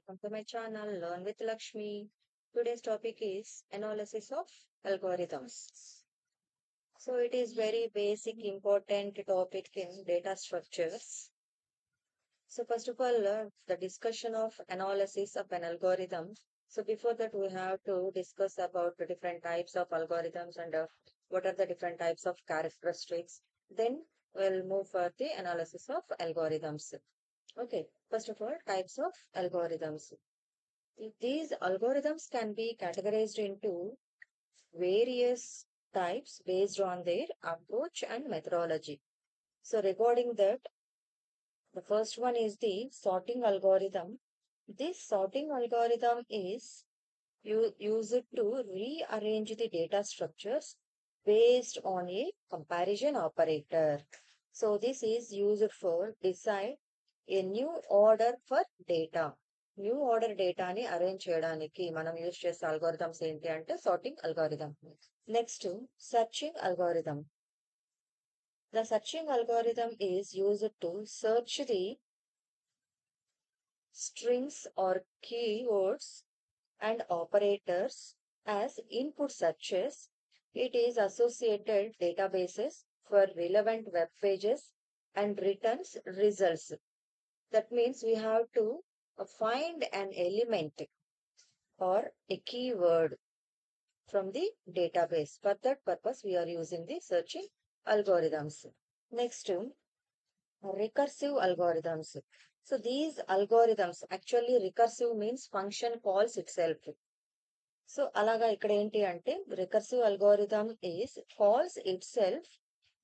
welcome to my channel Learn with Lakshmi. Today's topic is analysis of algorithms. So it is very basic important topic in data structures. So first of all, the discussion of analysis of an algorithm. So before that, we have to discuss about the different types of algorithms and what are the different types of characteristics. Then we'll move for the analysis of algorithms. Okay, first of all, types of algorithms. These algorithms can be categorized into various types based on their approach and methodology. So regarding that, the first one is the sorting algorithm. This sorting algorithm is used to rearrange the data structures based on a comparison operator. So this is used for decide a new order for data. New order డేటాని arrange చేయడానికి మనం use చేసే algorithms ఏంటి అంటే sorting algorithm. Next searching algorithm. The searching algorithm is used to search the strings or keywords and operators as input searches. It is associated databases for relevant web pages and returns results. That means we have to find an element or a keyword from the database. For that purpose, we are using the searching algorithms. Next, recursive algorithms. So these algorithms, actually recursive means function calls itself. So అలాగా ఇక్కడ ఏంటి అంటే recursive algorithm is calls it self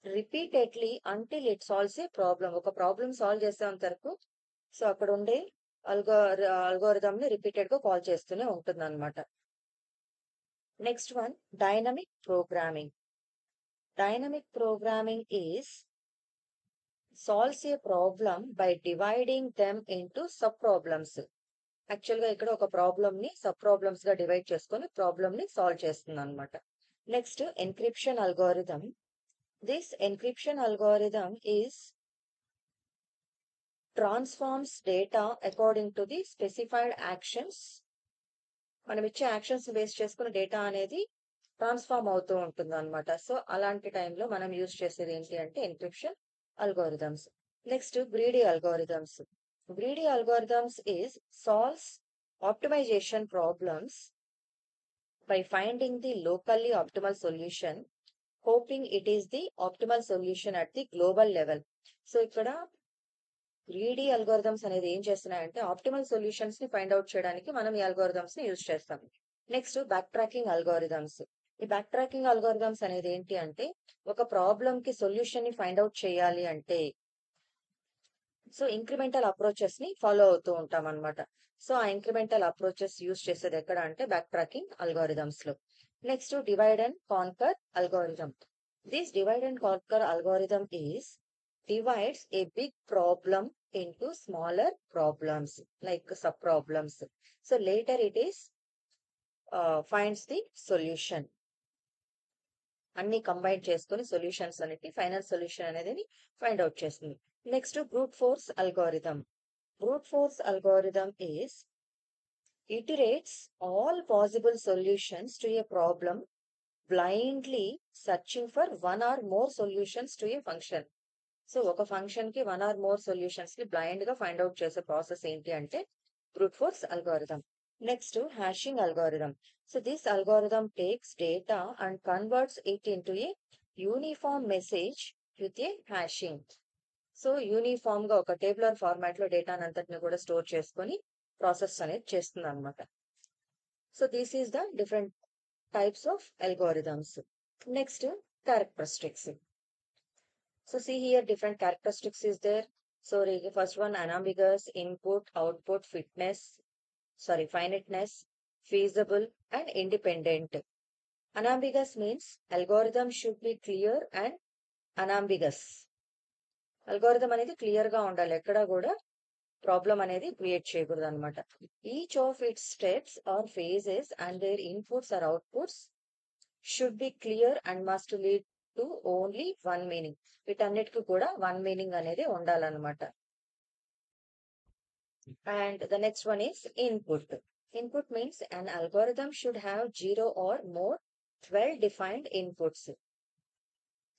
repeatedly until it solves A problem. ఒక problem solve చేసేంత వరకు so అక్కడ ఉండే algorithm ని రిపీటెడ్ గా కాల్ చేస్తూనే ఉంటుంది అనమాట. Next one dynamic programming. Dynamic programming is solves A problem by dividing them into sub problems. Actual గా ఇక్కడ ఒక ప్రాబ్లమ్ ని సబ్ ప్రాబ్లమ్స్ గా డివైడ్ చేసుకొని ప్రాబ్లమ్ ని సాల్వ్ చేస్తుంది అనమాట. Next encryption algorithm. This encryption algorithm is transforms data according to the specified actions. మనం ఇచ్చే యాక్షన్స్ బేస్ చేసుకుని డేటా అనేది ట్రాన్స్ఫార్మ్ అవుతూ ఉంటుంది అనమాట. సో అలాంటి టైంలో మనం యూజ్ చేసేది ఏంటి అంటే encryption algorithms. Next greedy algorithms. Greedy algorithms is solves optimization problems by finding the locally optimal solution, hoping it is the optimal solution at the global level. So ఇక్కడ గ్రీడీ అల్గోరిథమ్స్ అనేది ఏం చేస్తున్నాయంటే optimal solutions ని find out చేయడానికి మనం ఈ algorithms ని use చేస్తాం. Next back tracking algorithms. ఈ బ్యాక్ ట్రాకింగ్ అల్గోరిథమ్స్ అనేది ఏంటి అంటే ఒక ప్రాబ్లం కి సొల్యూషన్ ని ఫైండ్ అవుట్ చేయాలి అంటే సో ఇంక్రిమెంటల్ అప్రోచెస్ ని ఫాలో అవుతూ ఉంటాం అనమాట. సో ఆ ఇంక్రిమెంటల్ అప్రోచెస్ యూజ్ చేసేది ఎక్కడ అంటే బ్యాక్ ట్రాకింగ్ అల్గోరిథమ్స్ లో. Next divide and conquer algorithm. This divide and conquer algorithm is divides a big problem into smaller problems like sub problems. So later it is finds the solution. అన్ని combine చేసుకుని solutions అనేది final solution అనేది find out చేస్తుంది. Next brute force algorithm. Brute force algorithm is iterates all possible solutions to a problem blindly searching for one or more solutions to A function. So ఒక function కి one or more solutions ని blind గా find out చేసే process ఏంటి అంటే brute force algorithm. Next hashing algorithm. So this algorithm takes data and converts it into a uniform message with a hashing. So uniform గా ఒక tabular format లో డేటాను అంతటిని కూడా స్టోర్ చేసుకొని ప్రాసెస్ అనేది చేస్తుంది అనమాట. So this is the different types of algorithms. Next characteristics. So see here different characteristics is there. So first one unambiguous, input, output, finiteness, feasible and independent. Unambiguous means algorithm should be clear and unambiguous. Algorithm అనేది clear గా ఉండాలి, ఎక్కడ కూడా problem అనేది create చేయకూడదు అనమాట. Each of its steps or phases and their inputs or outputs should be clear and must lead to only one meaning. వీటన్నిటికీ కూడా వన్ మీనింగ్ అనేది ఉండాలన్నమాట. And the next one is input. Input means an algorithm should have 0 or more well-defined inputs.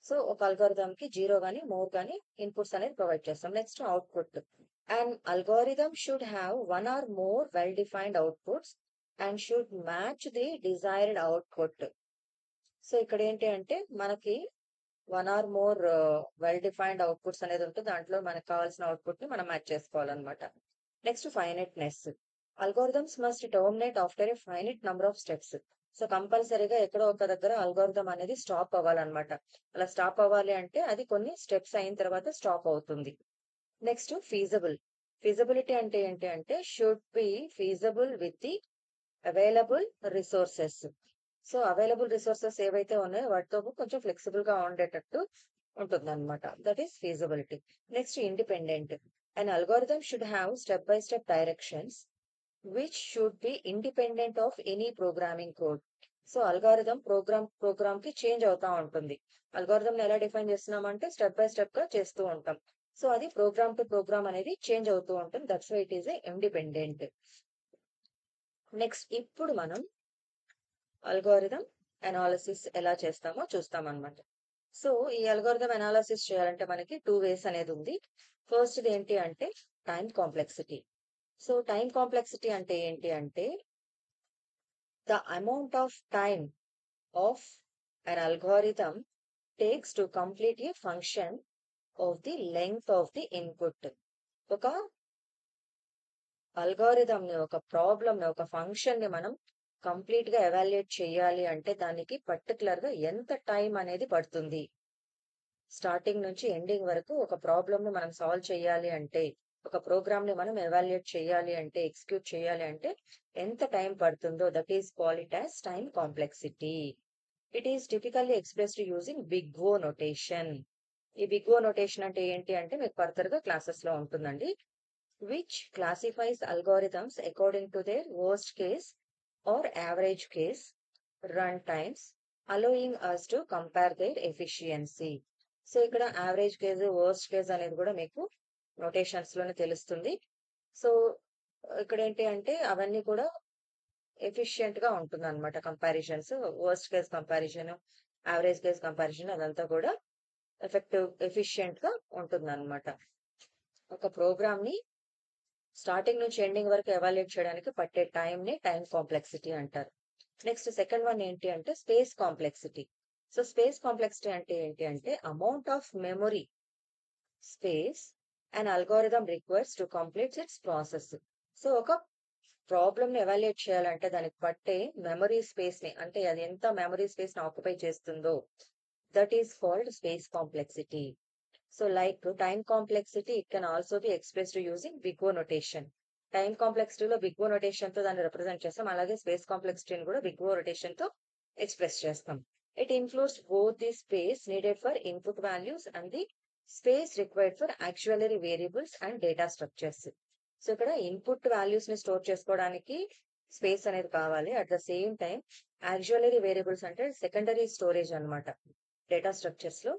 So ఒక algorithm కి 0 గానీ more గానీ inputs అనేది provide చేస్తాం. Next output. An algorithm should have one or more well-defined outputs and should match the desired output. So ఇక్కడ ఏంటి అంటే మనకి one or more well defined outputs అనేది ఉంటుంది. దాంట్లో మనకు కావాల్సిన అవుట్పుట్ ని మనం మ్యాచ్ చేసుకోవాలన్నమాట. Next finiteness. Algorithms must terminate after a finite number of steps. So కంపల్సరీగా ఎక్కడో ఒక దగ్గర అల్గోరిథం అనేది స్టాప్ అవ్వాలన్నమాట. అలా స్టాప్ అవ్వాలి అంటే అది కొన్ని స్టెప్స్ అయిన తర్వాత స్టాప్ అవుతుంది. Next feasible. ఫీజబిలిటీ అంటే ఏంటి అంటే should be feasible with the available resources. So available resources ఏవైతే ఉన్నాయో వాటితో కొంచెం ఫ్లెక్సిబుల్ గా ఉండేటట్టు ఉంటుంది అనమాట. That is feasibility. Next independent. An algorithm should have step-by-step directions which should be independent of any programming code. So algorithm program కి change అవుతా ఉంటుంది. అల్గారిథం ఎలా డిఫైన్ చేస్తున్నామంటే స్టెప్ బై స్టెప్ గా చేస్తూ ఉంటాం. సో అది ప్రోగ్రామ్ టు ప్రోగ్రామ్ అనేది చేంజ్ అవుతూ ఉంటుంది. That's why it is a independent. Next ఇప్పుడు మనం అల్గోరిథం అనాలిసిస్ ఎలా చేస్తామో చూస్తాం అనమాట. సో ఈ అల్గోరిథం అనాలిసిస్ చేయాలంటే మనకి 2 వేస్ అనేది ఉంది. ఫస్ట్ ఏంటి అంటే time complexity. So time complexity అంటే ఏంటి అంటే the amount of time of an algorithm takes to complete A function of the length of the input. ఒక అల్గోరిథం ని, ఒక ప్రాబ్లమ్ ని, ఒక ఫంక్షన్ ని మనం కంప్లీట్ గా ఎవాల్యుయేట్ చేయాలి అంటే దానికి పర్టికులర్ గా ఎంత టైం అనేది పడుతుంది. స్టార్టింగ్ నుంచి ఎండింగ్ వరకు ఒక ప్రాబ్లమ్ ని మనం సాల్వ్ చేయాలి అంటే, ఒక ప్రోగ్రామ్ ని మనం ఎవాల్యుయేట్ చేయాలి అంటే, ఎగ్జిక్యూట్ చేయాలి అంటే ఎంత టైం పడుతుందో that is called it as time complexity. It is typically expressed using big O notation. ఈ బిగ్ ఓ నొటేషన్ అంటే ఏంటి అంటే మీకు ఫర్దర్ గా క్లాసెస్ లో ఉంటుందండి. Which classifies algorithms according to their worst case or average case run times, allowing us to compare their efficiency. So ఇక్కడ average case, worst case అనేది కూడా మీకు నోటేషన్స్ లోనే తెలుస్తుంది. సో ఇక్కడ ఏంటి అంటే అవన్నీ కూడా ఎఫిషియెంట్ గా ఉంటుంది అనమాట. Comparisons, worst case comparison, average case comparison అదంతా కూడా ఎఫిషియెంట్ గా ఉంటుంది అనమాట. ఒక ప్రోగ్రామ్ ని స్టార్టింగ్ నుంచి ఎండింగ్ వరకు ఎవాల్యుయేట్ చేయడానికి పట్టే టైం ని టైం కాంప్లెక్సిటీ అంటారు. నెక్స్ట్ సెకండ్ వన్ ఏంటి అంటే space complexity. So space complexity అంటే ఏంటి అంటే amount of memory space and algorithm requires to complete it's process. So ఒక ప్రాబ్లమ్ ని ఎవాల్యుయేట్ చేయాలంటే దానికి పట్టే మెమరీ స్పేస్ ని, అంటే అది ఎంత మెమరీ స్పేస్ ని ఆక్యుపై చేస్తుందో that is called space complexity. So like time complexity, it can also be expressed using big O notation. Time complexity లో big O notation తో దాన్ని రిప్రజెంట్ చేస్తాం. అలాగే స్పేస్ కాంప్లెక్సిటీ కూడా big O notation తో express చేస్తాం. It includes both the space needed for input values and the space required for auxiliary variables and data structures. So ఇక్కడ input values ని store చేసుకోవడానికి స్పేస్ అనేది కావాలి. At the same time auxiliary variables అంటే secondary storage అన్నమాట. Data structures లో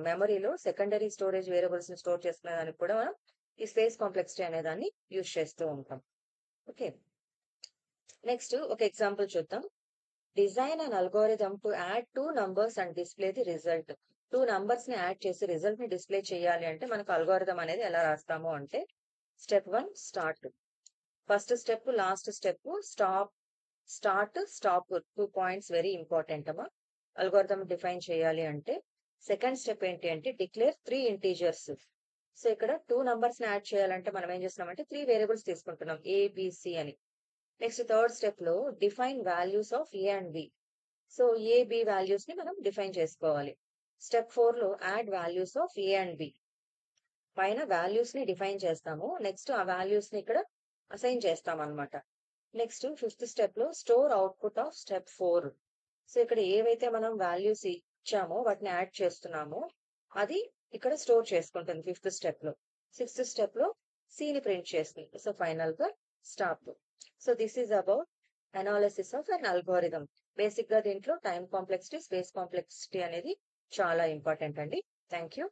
మెమరీలో secondary storage variables ని స్టోర్ చేసుకునే దానికి కూడా మనం ఈ స్పేస్ కాంప్లెక్సిటీ అనే దాన్ని యూజ్ చేస్తూ ఉంటాం. ఓకే, నెక్స్ట్ ఒక ఎగ్జాంపుల్ చూద్దాం. Design and algorithm to add 2 numbers and display the result. 2 numbers ని యాడ్ చేసి రిజల్ట్ ని డిస్ప్లే చేయాలి అంటే మనకు అల్గోరిథం అనేది ఎలా రాస్తాము అంటే step 1 start. First step, last step, start stop 2 points very important అమ్మా. అల్గోరిథం డిఫైన్ చేయాలి అంటే సెకండ్ స్టెప్ ఏంటి అంటే డిక్లేర్ 3 integers. సో ఇక్కడ 2 numbers ని యాడ్ చేయాలంటే మనం ఏం చేస్తున్నామంటే 3 వేరియబుల్స్ తీసుకుంటున్నాం ఏబిసి అని. నెక్స్ట్ థర్డ్ స్టెప్ లో define values of A and B. So AB values ని మనం డిఫైన్ చేసుకోవాలి. స్టెప్ 4 లో add values of A and B. పైన వాల్యూస్ ని డిఫైన్ చేస్తాము, నెక్స్ట్ ఆ వాల్యూస్ ని ఇక్కడ అసైన్ చేస్తాం అనమాట. నెక్స్ట్ ఫిఫ్త్ స్టెప్ లో స్టోర్ అవుట్పుట్ ఆఫ్ స్టెప్ 4. సో ఇక్కడ ఏవైతే మనం వాల్యూస్ ఇచ్చామో వాటిని యాడ్ చేస్తున్నామో అది ఇక్కడ స్టోర్ చేసుకుంటుంది ఫిఫ్త్ స్టెప్ లో. సిక్స్త్ స్టెప్ లో సి ని ప్రింట్ చేస్తుంది. సో ఫైనల్ గా stop. So this is about analysis of an algorithm. Basic గా దీంట్లో టైం కాంప్లెక్సిటీ, స్పేస్ కాంప్లెక్సిటీ అనేది చాలా ఇంపార్టెంట్ అండి. Thank you.